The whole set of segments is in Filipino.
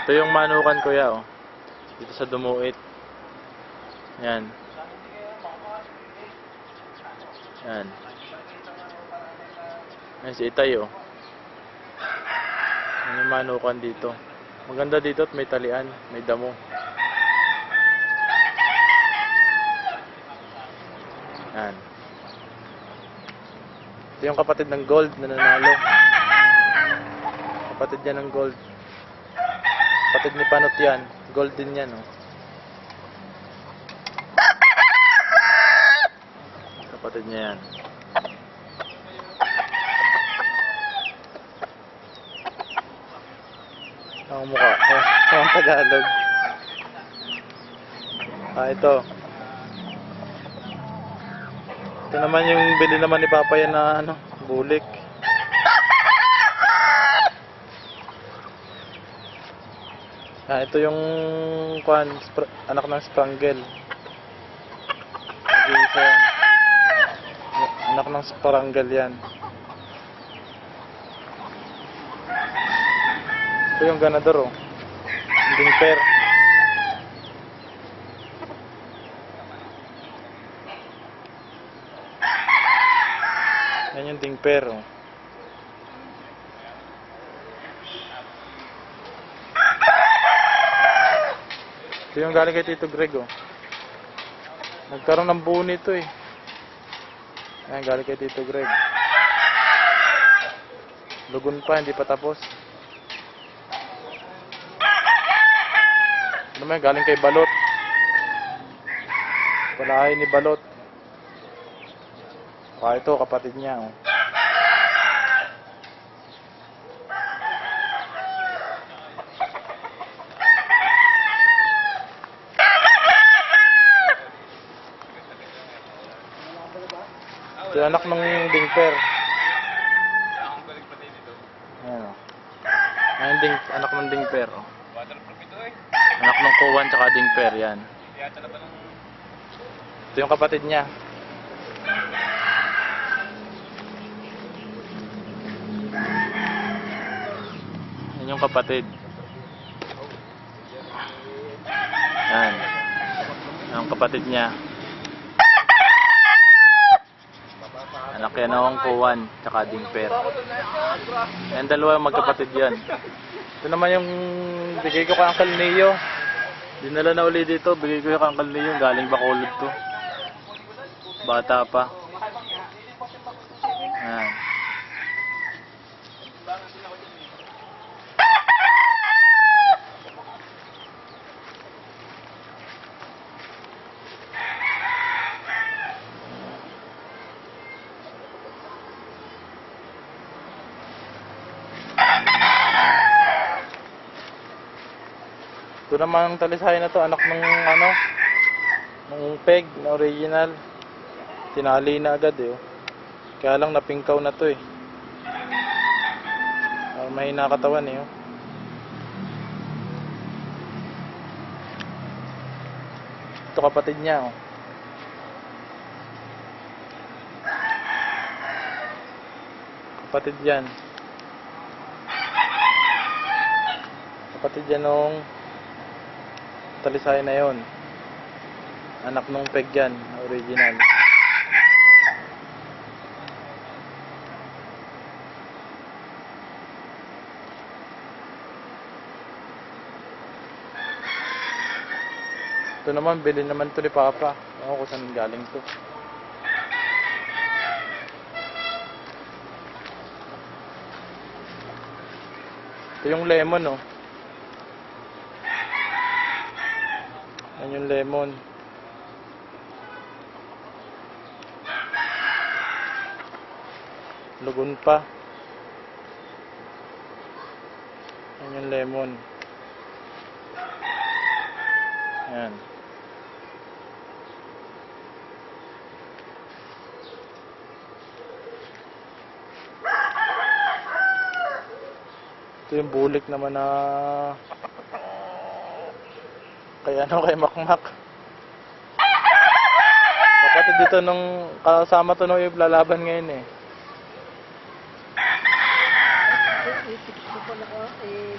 Ito yung manukan kuya, oh. Dito sa Dumuit. Yan. Yan. Yan si Itay, oh. Yan yung manukan dito. Maganda dito at may talian, may damo. Yan. Ito yung kapatid ng gold na nanalo. Kapatid niya ng gold. Kapatid ni Panot yan. Gold din yan, oh. Kapatid niya yan. Ang mukha. Ang Tagalog. Ito. Ito naman yung bili naman ni Papa yan na ano, bulik. Ito yung anak ng Spangle. Anak ng Spangle yan. Ito yung ganador, oh. Ding pair. Yan yung ding pair, oh. Ito yung galing kay Tito Greg, oh. Nagkaroon ng buo nito, eh. Ayan, galing kay Tito Greg. Lugon pa, hindi pa tapos. Ano naman, galing kay Balot. Palahay ni Balot. Ito, kapatid niya, oh. Ito yung anak ng dingper. Ayan, oh. Ayan, anak ng dingper, oh. Anak ng kuwan tsaka dingper, yan. Ito yung kapatid niya. Yan yung kapatid. Yan. Yung kapatid niya. Anak yan ng kuwan tsaka dingper. Yan, dalawa magkapatid yan. Ito naman yung bigay ko kay Uncle Neo. Dinala na uli dito. Bigay ko kay Uncle Neo. Galing Bacolod to. Bata pa. Ayan. Ito naman ang talisay na to, anak ng ano, ng peg na original. Tinali na agad, eh, oh. Kaya lang napingkaw na to, eh. Mahina katawan, eh, oh. Ito kapatid niya, oh. Kapatid yan. Kapatid yan nung talisay na yon. Anak nung peg yan, original. Ito naman, bilhin naman ito ni Papa. Ako kung saan galing to. Ito yung lemon, oh. Yan yung lemon. Lugon pa. Yan yung lemon. Yan. Ito yung bulik naman na kay Makmak. Kapatid dito nung kasama to nung lalaban ngayon, eh.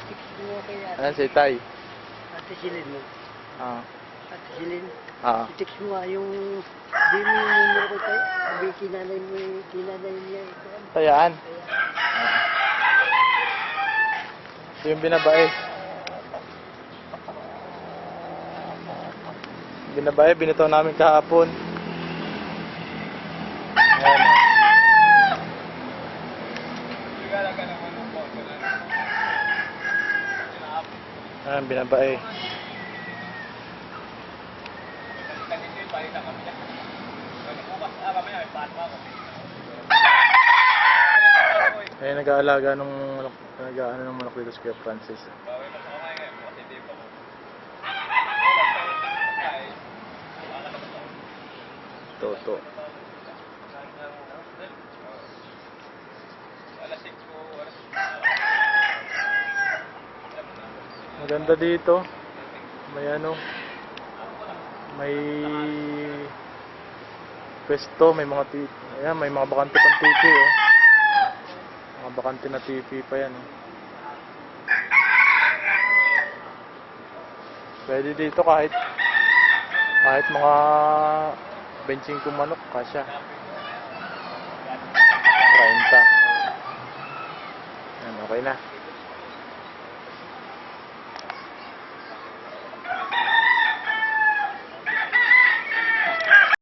text mo kay Ayan si Tay. Ate Silin mo. Ah. Ate Silin. Ah. I-text mo yung di mo yung numero ko tayo. Sabi kinanay niya. Tayaan. Ito yung binabae. Binito namin kahapon. Ayan. Ayan, binabae. Ayan, nag-aalaga ng manok, nag-aano ng manok dito sa Kuya Francis. Toto. Maganda dito. May may pwesto, may mga ayan, may mga bakante pang TV, oh. Mga bakante na TV pa yan, oh. Pwede dito kahit mga 25 manok kasya. 30. Yan, okay na.